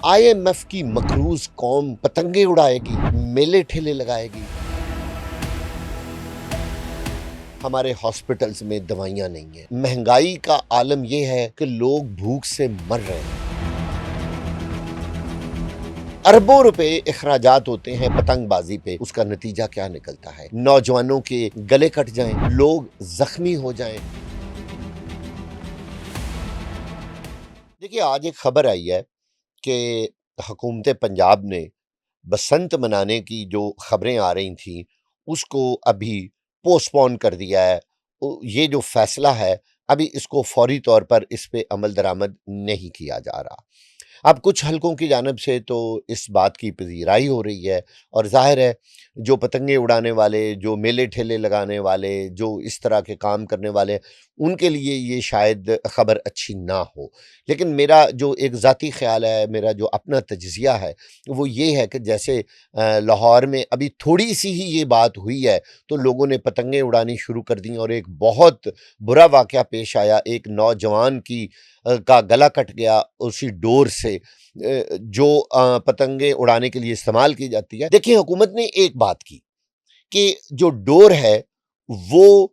IMF کی مقروض قوم پتنگیں اڑائے گی، میلے ٹھیلے لگائے گی۔ ہمارے ہاسپٹلز میں دوائیاں نہیں ہیں۔ مہنگائی کا عالم یہ ہے کہ لوگ بھوک سے مر رہے ہیں۔ اربوں روپے اخراجات ہوتے ہیں پتنگ بازی پہ، اس کا نتیجہ کیا نکلتا ہے؟ نوجوانوں کے گلے کٹ جائیں، لوگ زخمی ہو جائیں۔ دیکھیے، آج ایک خبر آئی ہے کہ حکومت پنجاب نے بسنت منانے کی جو خبریں آ رہی تھیں اس کو ابھی پوسٹ پون کر دیا ہے۔ یہ جو فیصلہ ہے ابھی اس کو فوری طور پر اس پہ عمل درآمد نہیں کیا جا رہا۔ اب کچھ حلقوں کی جانب سے تو اس بات کی پذیرائی ہو رہی ہے، اور ظاہر ہے جو پتنگیں اڑانے والے، جو میلے ٹھیلے لگانے والے، جو اس طرح کے کام کرنے والے، ان کے لیے یہ شاید خبر اچھی نہ ہو۔ لیکن میرا جو ایک ذاتی خیال ہے، میرا جو اپنا تجزیہ ہے وہ یہ ہے کہ جیسے لاہور میں ابھی تھوڑی سی ہی یہ بات ہوئی ہے تو لوگوں نے پتنگیں اڑانی شروع کر دیں، اور ایک بہت برا واقعہ پیش آیا۔ ایک نوجوان کا گلا کٹ گیا اسی ڈور سے جو پتنگیں اڑانے کے لیے استعمال کی جاتی ہے۔ دیکھیں، حکومت نے ایک بات کی کہ جو ڈور ہے وہ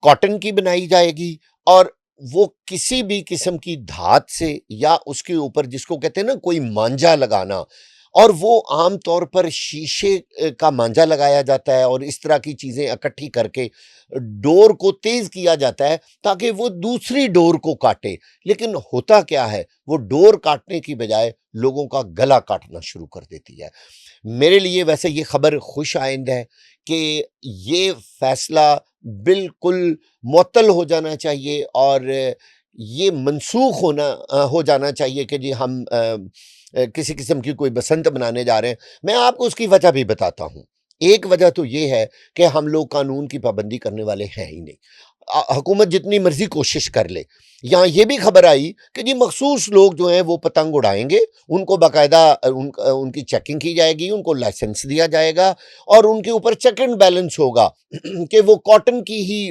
کاٹن کی بنائی جائے گی، اور وہ کسی بھی قسم کی دھات سے یا اس کے اوپر جس کو کہتے ہیں نا کوئی مانجا لگانا، اور وہ عام طور پر شیشے کا مانجا لگایا جاتا ہے، اور اس طرح کی چیزیں اکٹھی کر کے ڈور کو تیز کیا جاتا ہے تاکہ وہ دوسری ڈور کو کاٹے۔ لیکن ہوتا کیا ہے، وہ ڈور کاٹنے کی بجائے لوگوں کا گلا کاٹنا شروع کر دیتی ہے۔ میرے لیے ویسے یہ خبر خوش آئند ہے کہ یہ فیصلہ بالکل معطل ہو جانا چاہیے، اور یہ منسوخ ہو جانا چاہیے کہ جی ہم کسی قسم کی کوئی بسنت منانے جا رہے ہیں۔ میں آپ کو اس کی وجہ بھی بتاتا ہوں۔ ایک وجہ تو یہ ہے کہ ہم لوگ قانون کی پابندی کرنے والے ہیں ہی نہیں۔ حکومت جتنی مرضی کوشش کر لے۔ یہاں یہ بھی خبر آئی کہ جی مخصوص لوگ جو ہیں وہ پتنگ اڑائیں گے، ان کو باقاعدہ ان کی چیکنگ کی جائے گی، ان کو لائسنس دیا جائے گا، اور ان کے اوپر چیک اینڈ بیلنس ہوگا کہ وہ کاٹن کی ہی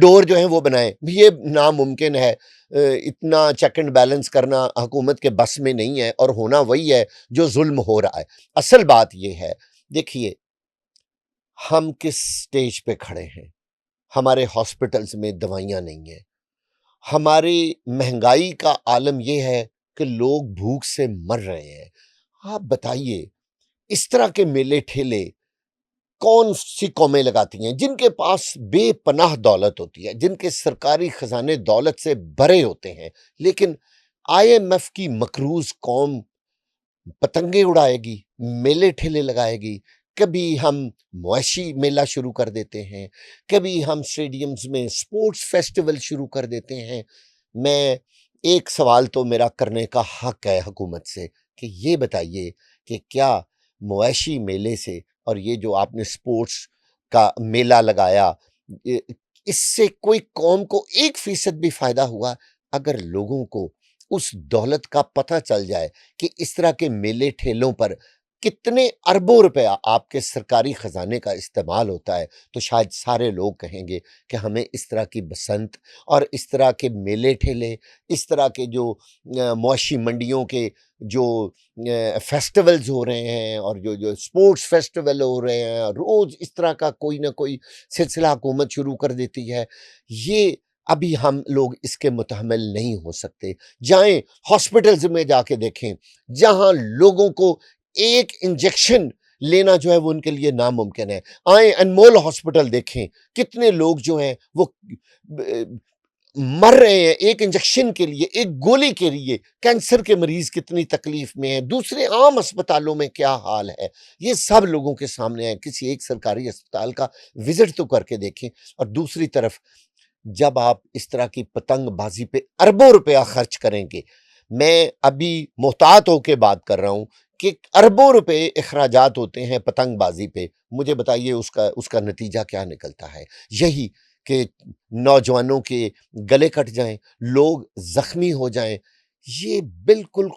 ڈور جو ہیں وہ بنائیں۔ یہ ناممکن ہے۔ اتنا چیک اینڈ بیلنس کرنا حکومت کے بس میں نہیں ہے، اور ہونا وہی ہے جو ظلم ہو رہا ہے۔ اصل بات یہ ہے، دیکھیے ہم کس سٹیج پہ کھڑے ہیں۔ ہمارے ہاسپٹلز میں دوائیاں نہیں ہیں۔ ہماری مہنگائی کا عالم یہ ہے کہ لوگ بھوک سے مر رہے ہیں۔ آپ بتائیے، اس طرح کے میلے ٹھیلے کون سی قومیں لگاتی ہیں جن کے پاس بے پناہ دولت ہوتی ہے، جن کے سرکاری خزانے دولت سے بھرے ہوتے ہیں؟ لیکن IMF کی مقروض قوم پتنگیں اڑائے گی، میلے ٹھیلے لگائے گی۔ کبھی ہم مویشی میلہ شروع کر دیتے ہیں، کبھی ہم سٹیڈیمز میں سپورٹس فیسٹیول شروع کر دیتے ہیں۔ میں ایک سوال تو میرا کرنے کا حق ہے حکومت سے کہ یہ بتائیے کہ کیا مویشی میلے سے اور یہ جو آپ نے سپورٹس کا میلہ لگایا، اس سے کوئی قوم کو 1% بھی فائدہ ہوا؟ اگر لوگوں کو اس دولت کا پتہ چل جائے کہ اس طرح کے میلے ٹھیلوں پر کتنے اربوں روپے آپ کے سرکاری خزانے کا استعمال ہوتا ہے، تو شاید سارے لوگ کہیں گے کہ ہمیں اس طرح کی بسنت اور اس طرح کے میلے ٹھیلے، اس طرح کے جو مویشی منڈیوں کے جو فیسٹیولز ہو رہے ہیں، اور جو سپورٹس فیسٹیول ہو رہے ہیں، روز اس طرح کا کوئی نہ کوئی سلسلہ حکومت شروع کر دیتی ہے، یہ ابھی ہم لوگ اس کے متحمل نہیں ہو سکتے۔ جائیں ہاسپٹلز میں جا کے دیکھیں، جہاں لوگوں کو ایک انجیکشن لینا جو ہے وہ ان کے لیے ناممکن ہے۔ آئیں انمول ہاسپٹل دیکھیں، کتنے لوگ جو ہیں وہ مر رہے ہیں ایک انجیکشن کے لیے، ایک گولی کے لیے۔ کینسر کے مریض کتنی تکلیف میں ہیں، دوسرے عام اسپتالوں میں کیا حال ہے، یہ سب لوگوں کے سامنے ہے۔ کسی ایک سرکاری اسپتال کا وزٹ تو کر کے دیکھیں۔ اور دوسری طرف جب آپ اس طرح کی پتنگ بازی پہ اربوں روپیہ خرچ کریں گے، میں ابھی محتاط ہو کے بات کر رہا ہوں کہ اربوں روپے اخراجات ہوتے ہیں پتنگ بازی پہ، مجھے بتائیے اس کا نتیجہ کیا نکلتا ہے؟ یہی کہ نوجوانوں کے گلے کٹ جائیں، لوگ زخمی ہو جائیں۔ یہ بالکل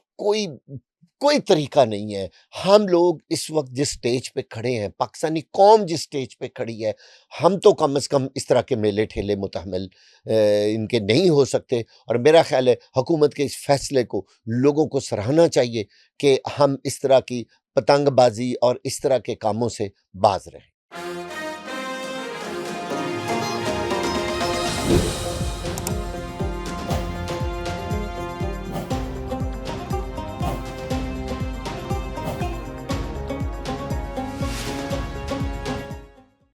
کوئی طریقہ نہیں ہے۔ ہم لوگ اس وقت جس سٹیج پہ کھڑے ہیں، پاکستانی قوم جس سٹیج پہ کھڑی ہے، ہم تو کم از کم اس طرح کے میلے ٹھیلے متحمل ان کے نہیں ہو سکتے، اور میرا خیال ہے حکومت کے اس فیصلے کو لوگوں کو سراہنا چاہیے کہ ہم اس طرح کی پتنگ بازی اور اس طرح کے کاموں سے باز رہیں۔